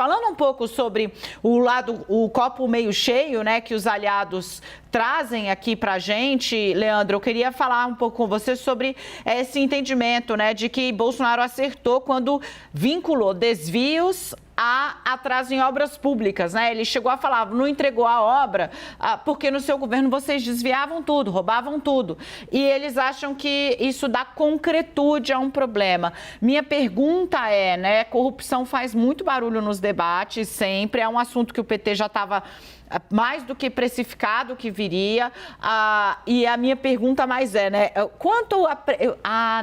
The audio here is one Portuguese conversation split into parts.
Falando um pouco sobre o copo meio cheio, né, que os aliados trazem aqui para a gente, Leandro, eu queria falar um pouco com você sobre esse entendimento, né, de que Bolsonaro acertou quando vinculou desvios a atraso em obras públicas, né? Ele chegou a falar, não entregou a obra porque no seu governo vocês desviavam tudo, roubavam tudo. E eles acham que isso dá concretude a um problema. Minha pergunta é, né, corrupção faz muito barulho nos debates, sempre, é um assunto que o PT já estava mais do que precificado que viria, e a minha pergunta mais é, né, quanto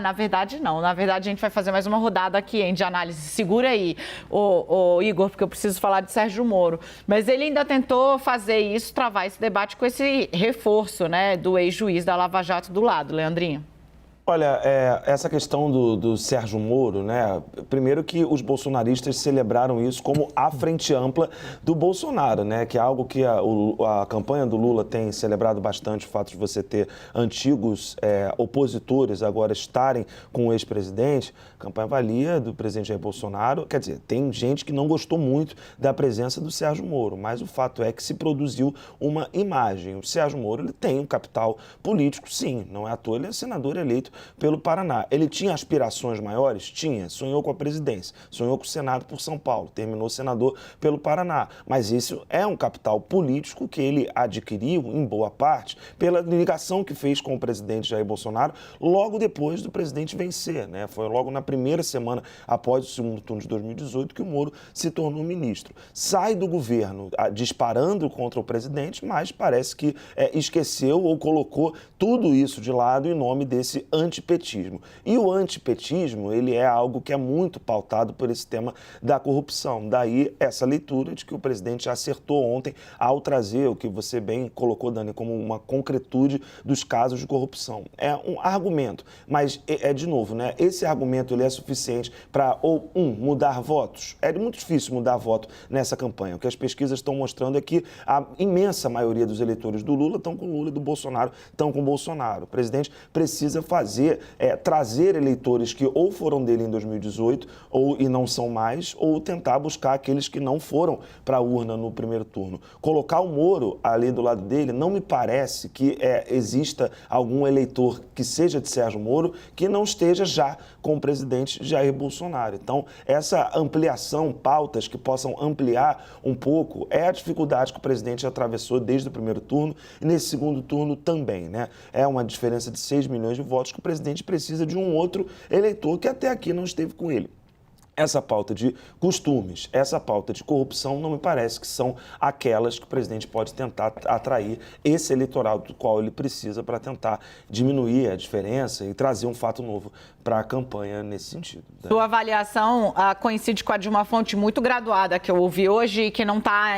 na verdade não, na verdade a gente vai fazer mais uma rodada aqui, hein, de análise, segura aí, o Igor, porque eu preciso falar de Sérgio Moro, mas ele ainda tentou fazer isso, travar esse debate com esse reforço, né, do ex-juiz da Lava Jato do lado, Leandrinho. Olha, essa questão do Sérgio Moro, né? Primeiro que os bolsonaristas celebraram isso como a frente ampla do Bolsonaro, né? Que é algo que a campanha do Lula tem celebrado bastante, o fato de você ter antigos opositores agora estarem com o ex-presidente. A campanha valia do presidente Jair Bolsonaro. Quer dizer, tem gente que não gostou muito da presença do Sérgio Moro, mas o fato é que se produziu uma imagem. O Sérgio Moro, ele tem um capital político, sim, não é à toa, ele é senador eleito pelo Paraná. Ele tinha aspirações maiores? Tinha. Sonhou com a presidência, sonhou com o Senado por São Paulo, terminou senador pelo Paraná. Mas isso é um capital político que ele adquiriu, em boa parte, pela ligação que fez com o presidente Jair Bolsonaro logo depois do presidente vencer, né? Foi logo na primeira semana após o segundo turno de 2018 que o Moro se tornou ministro. Sai do governo disparando contra o presidente, mas parece que esqueceu ou colocou tudo isso de lado em nome desse antipetismo. E o antipetismo, ele é algo que é muito pautado por esse tema da corrupção. Daí essa leitura de que o presidente acertou ontem ao trazer o que você bem colocou, Dani, como uma concretude dos casos de corrupção. É um argumento, mas de novo, né? Esse argumento ele é suficiente para mudar votos. É muito difícil mudar voto nessa campanha. O que as pesquisas estão mostrando é que a imensa maioria dos eleitores do Lula estão com Lula e do Bolsonaro estão com Bolsonaro. O presidente precisa trazer eleitores que ou foram dele em 2018 e não são mais, ou tentar buscar aqueles que não foram para a urna no primeiro turno. Colocar o Moro ali do lado dele, não me parece que exista algum eleitor que seja de Sérgio Moro que não esteja já com o presidente Jair Bolsonaro. Então, essa ampliação, pautas que possam ampliar um pouco, é a dificuldade que o presidente atravessou desde o primeiro turno e nesse segundo turno também, né? É uma diferença de 6 milhões de votos que o presidente precisa de um outro eleitor que até aqui não esteve com ele. Essa pauta de costumes, essa pauta de corrupção não me parece que são aquelas que o presidente pode tentar atrair esse eleitorado do qual ele precisa para tentar diminuir a diferença e trazer um fato novo para a campanha nesse sentido. Sua avaliação coincide com a de uma fonte muito graduada que eu ouvi hoje e que não está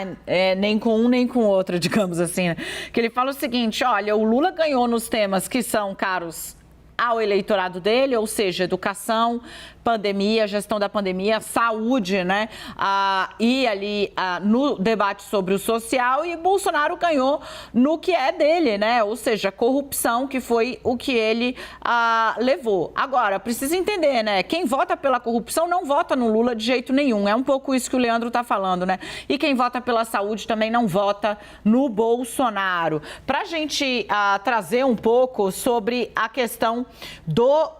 nem com um nem com o outro, digamos assim, né? Que ele fala o seguinte, olha, o Lula ganhou nos temas que são caros ao eleitorado dele, ou seja, educação, pandemia, gestão da pandemia, saúde, né? E ali no debate sobre o social, e Bolsonaro ganhou no que é dele, né? Ou seja, corrupção, que foi o que ele levou. Agora, precisa entender, né? Quem vota pela corrupção não vota no Lula de jeito nenhum. É um pouco isso que o Leandro está falando, né? E quem vota pela saúde também não vota no Bolsonaro. Para a gente trazer um pouco sobre a questão do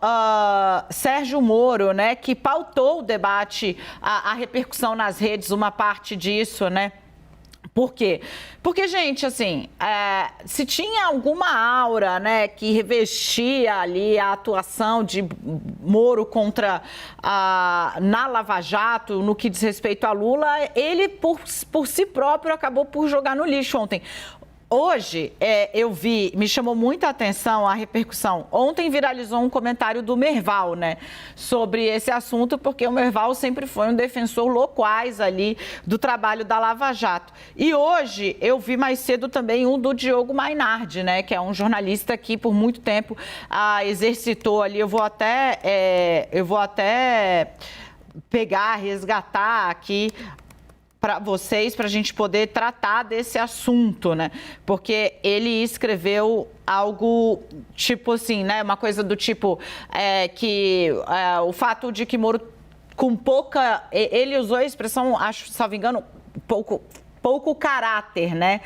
Sérgio Moro, né, que pautou o debate, a repercussão nas redes, uma parte disso, né? Por quê? Porque, gente, assim, se tinha alguma aura, né, que revestia ali a atuação de Moro na Lava Jato, no que diz respeito a Lula, ele, por si próprio, acabou por jogar no lixo ontem. Hoje, eu vi, me chamou muita atenção a repercussão. Ontem viralizou um comentário do Merval, né, sobre esse assunto, porque o Merval sempre foi um defensor loquaz ali do trabalho da Lava Jato. E hoje, eu vi mais cedo também um do Diogo Mainardi, né, que é um jornalista que por muito tempo exercitou ali, eu vou até pegar, resgatar aqui para vocês, para a gente poder tratar desse assunto, né? Porque ele escreveu algo tipo assim, né? Uma coisa do tipo que o fato de que Moro com pouca... Ele usou a expressão, acho, se não me engano, pouco caráter, né,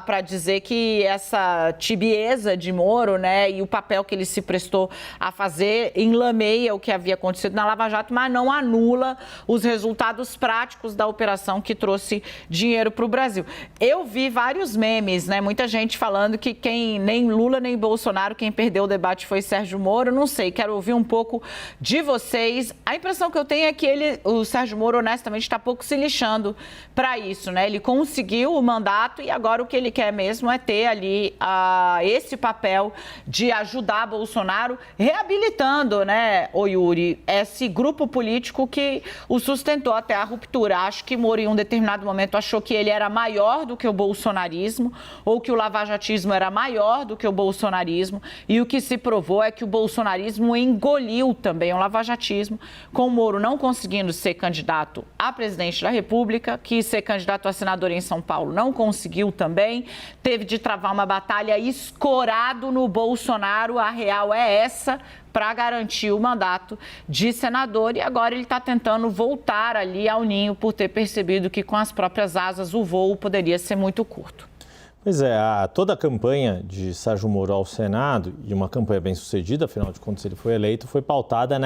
para dizer que essa tibieza de Moro, né, e o papel que ele se prestou a fazer enlameia o que havia acontecido na Lava Jato, mas não anula os resultados práticos da operação que trouxe dinheiro para o Brasil. Eu vi vários memes, né, muita gente falando que nem Lula nem Bolsonaro, quem perdeu o debate foi Sérgio Moro. Não sei, quero ouvir um pouco de vocês. A impressão que eu tenho é que o Sérgio Moro, honestamente, está pouco se lixando para isso, né, ele conseguiu o mandato e agora o que ele quer mesmo é ter ali esse papel de ajudar Bolsonaro, reabilitando, né, o Yuri, esse grupo político que o sustentou até a ruptura. Acho que Moro, em um determinado momento, achou que ele era maior do que o bolsonarismo ou que o lavajatismo era maior do que o bolsonarismo, e o que se provou é que o bolsonarismo engoliu também o lavajatismo, com o Moro não conseguindo ser candidato a presidente da República, quis ser candidato a senador em São Paulo, não conseguiu também, teve de travar uma batalha escorado no Bolsonaro. A real é essa, para garantir o mandato de senador, e agora ele está tentando voltar ali ao ninho por ter percebido que com as próprias asas o voo poderia ser muito curto. Pois é, toda a campanha de Sérgio Moro ao Senado, e uma campanha bem sucedida, afinal de contas ele foi eleito, foi pautada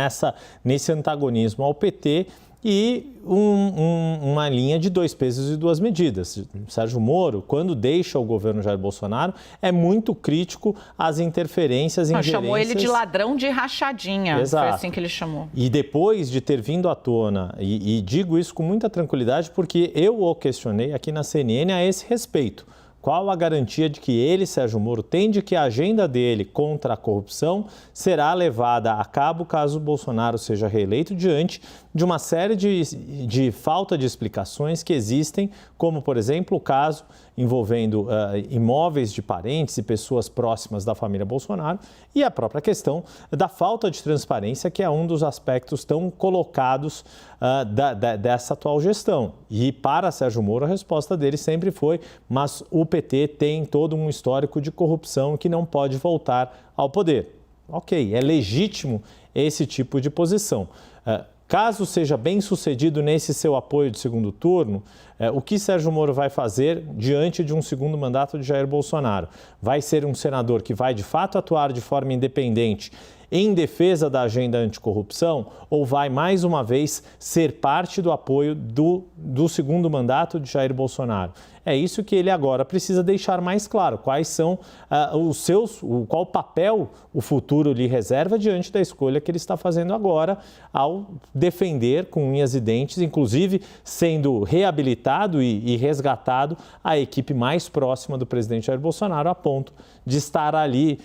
nesse antagonismo ao PT e uma linha de 2 pesos e 2 medidas. Sérgio Moro, quando deixa o governo Jair Bolsonaro, é muito crítico às interferências e ingerências. Chamou ele de ladrão de rachadinha. Exato. Foi assim que ele chamou. E depois de ter vindo à tona, e digo isso com muita tranquilidade porque eu o questionei aqui na CNN a esse respeito. Qual a garantia de que ele, Sérgio Moro, tem de que a agenda dele contra a corrupção será levada a cabo caso Bolsonaro seja reeleito, diante de uma série de falta de explicações que existem, como, por exemplo, o caso envolvendo imóveis de parentes e pessoas próximas da família Bolsonaro, e a própria questão da falta de transparência, que é um dos aspectos tão colocados dessa atual gestão. E para Sérgio Moro a resposta dele sempre foi: mas o PT tem todo um histórico de corrupção que não pode voltar ao poder. Ok, é legítimo esse tipo de posição. Caso seja bem sucedido nesse seu apoio de segundo turno, o que Sérgio Moro vai fazer diante de um segundo mandato de Jair Bolsonaro? Vai ser um senador que vai de fato atuar de forma independente em defesa da agenda anticorrupção, ou vai mais uma vez ser parte do apoio do segundo mandato de Jair Bolsonaro? É isso que ele agora precisa deixar mais claro, quais são qual papel o futuro lhe reserva diante da escolha que ele está fazendo agora ao defender com unhas e dentes, inclusive sendo reabilitado e resgatado a equipe mais próxima do presidente Jair Bolsonaro, a ponto de estar ali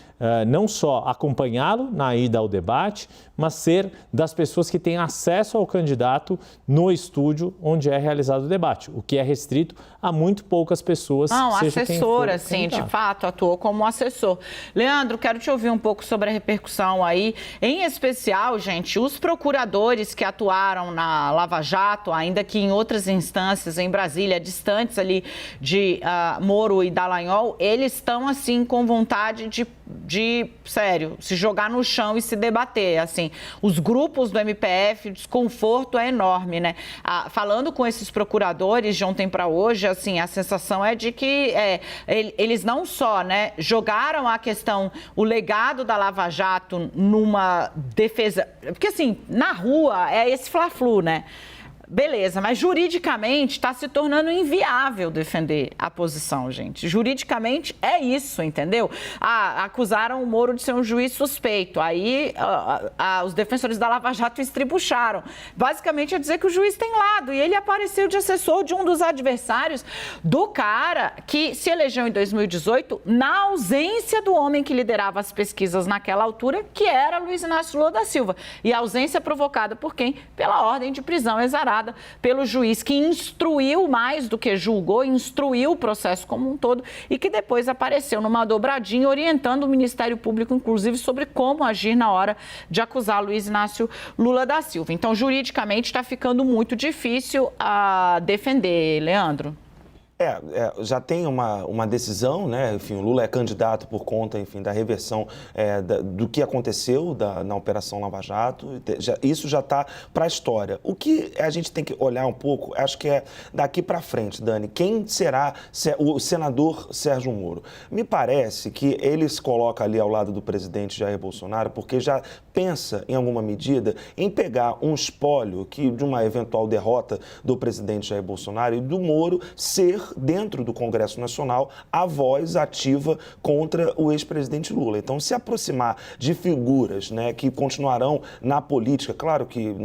não só acompanhá-lo na ida ao debate, mas ser das pessoas que têm acesso ao candidato no estúdio onde é realizado o debate, o que é restrito a muito poucas pessoas. Não, assessora, sim, de fato, atuou como assessor. Leandro, quero te ouvir um pouco sobre a repercussão aí, em especial, gente, os procuradores que atuaram na Lava Jato, ainda que em outras instâncias em Brasília, distantes ali de Moro e Dallagnol, eles estão, assim, com vontade de, sério, se jogar no chão e se debater, assim. Os grupos do MPF, o desconforto é enorme, né? Falando com esses procuradores de ontem para hoje, assim, a sensação é de que eles não só, né, jogaram a questão, o legado da Lava Jato numa defesa, porque assim, na rua é esse fla-flu, né? Beleza, mas juridicamente está se tornando inviável defender a posição, gente. Juridicamente é isso, entendeu? Acusaram o Moro de ser um juiz suspeito. Aí os defensores da Lava Jato estribucharam. Basicamente é dizer que o juiz tem lado. E ele apareceu de assessor de um dos adversários do cara que se elegeu em 2018 na ausência do homem que liderava as pesquisas naquela altura, que era Luiz Inácio Lula da Silva. E a ausência provocada por quem? Pela ordem de prisão exarada pelo juiz que instruiu mais do que julgou, instruiu o processo como um todo e que depois apareceu numa dobradinha orientando o Ministério Público, inclusive, sobre como agir na hora de acusar Luiz Inácio Lula da Silva. Então, juridicamente, está ficando muito difícil defender, Leandro. Já tem uma decisão, né? Enfim, o Lula é candidato por conta, enfim, da reversão do que aconteceu na Operação Lava Jato. Isso já está para a história. O que a gente tem que olhar um pouco, acho que é daqui para frente, Dani. Quem será o senador Sérgio Moro? Me parece que ele se coloca ali ao lado do presidente Jair Bolsonaro porque já pensa, em alguma medida, em pegar um espólio de uma eventual derrota do presidente Jair Bolsonaro e do Moro ser, dentro do Congresso Nacional, a voz ativa contra o ex-presidente Lula. Então, se aproximar de figuras, né, que continuarão na política, claro que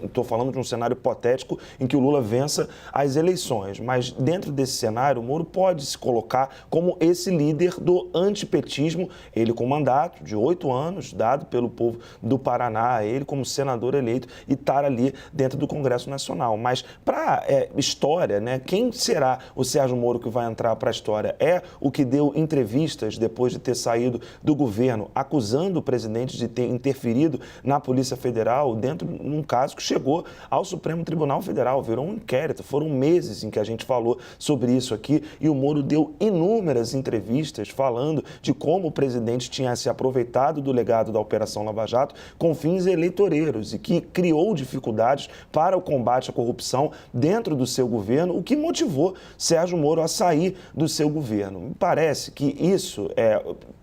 estou falando de um cenário hipotético em que o Lula vença as eleições, mas dentro desse cenário, o Moro pode se colocar como esse líder do antipetismo, ele com mandato de 8 anos, dado pelo povo do Paraná, ele como senador eleito e estar ali dentro do Congresso Nacional. Mas para história, né, quem será o Sérgio Moro que vai entrar para a história? É o que deu entrevistas depois de ter saído do governo, acusando o presidente de ter interferido na Polícia Federal dentro de um caso que chegou ao Supremo Tribunal Federal, virou um inquérito. Foram meses em que a gente falou sobre isso aqui e o Moro deu inúmeras entrevistas falando de como o presidente tinha se aproveitado do legado da Operação Lava Jato com fins eleitoreiros e que criou dificuldades para o combate à corrupção dentro do seu governo, o que motivou Sérgio Moro a sair do seu governo. Me parece que isso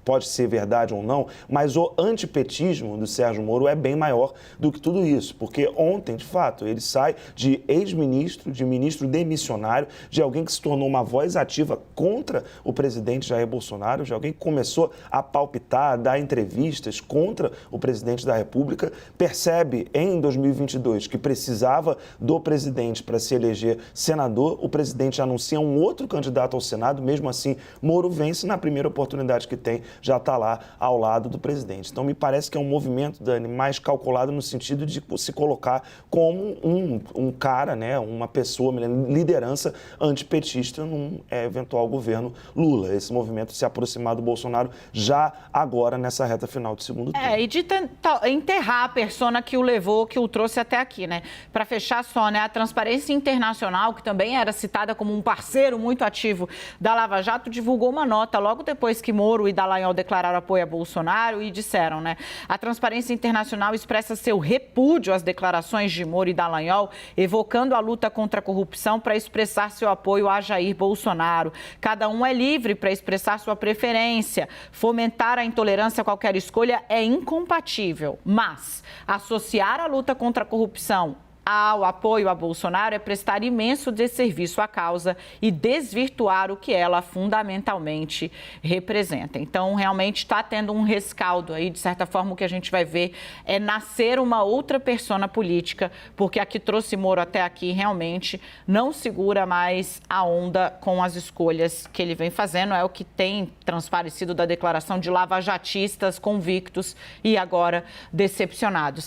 pode ser verdade ou não, mas o antipetismo do Sérgio Moro é bem maior do que tudo isso, porque ontem, de fato, ele sai de ex-ministro, de ministro demissionário, de alguém que se tornou uma voz ativa contra o presidente Jair Bolsonaro, de alguém que começou a palpitar, a dar entrevistas contra o presidente da República, percebe em 2022 que precisava do presidente para se eleger senador, o presidente anuncia um outro candidato ao Senado, mesmo assim, Moro vence na primeira oportunidade que tem, já está lá ao lado do presidente. Então, me parece que é um movimento, Dani, mais calculado no sentido de se colocar como um cara, né, uma pessoa, uma liderança antipetista num eventual governo Lula. Esse movimento se aproximar do Bolsonaro já agora nessa reta final do segundo turno. E de tentar enterrar a persona que o levou, que o trouxe até aqui, né? Para fechar só, né, a Transparência Internacional, que também era citada como um parceiro muito ativo da Lava Jato, divulgou uma nota logo depois que Moro e Dallagnol declararam apoio a Bolsonaro e disseram, né? A Transparência Internacional expressa seu repúdio às declarações de Moro e Dallagnol, evocando a luta contra a corrupção para expressar seu apoio a Jair Bolsonaro. Cada um é livre para expressar sua preferência. Fomentar a intolerância a qualquer escolha é incompatível, mas associar a luta contra a corrupção ao apoio a Bolsonaro é prestar imenso desserviço à causa e desvirtuar o que ela fundamentalmente representa. Então, realmente está tendo um rescaldo aí, de certa forma, o que a gente vai ver é nascer uma outra persona política, porque a que trouxe Moro até aqui realmente não segura mais a onda com as escolhas que ele vem fazendo, é o que tem transparecido da declaração de lavajatistas convictos e agora decepcionados.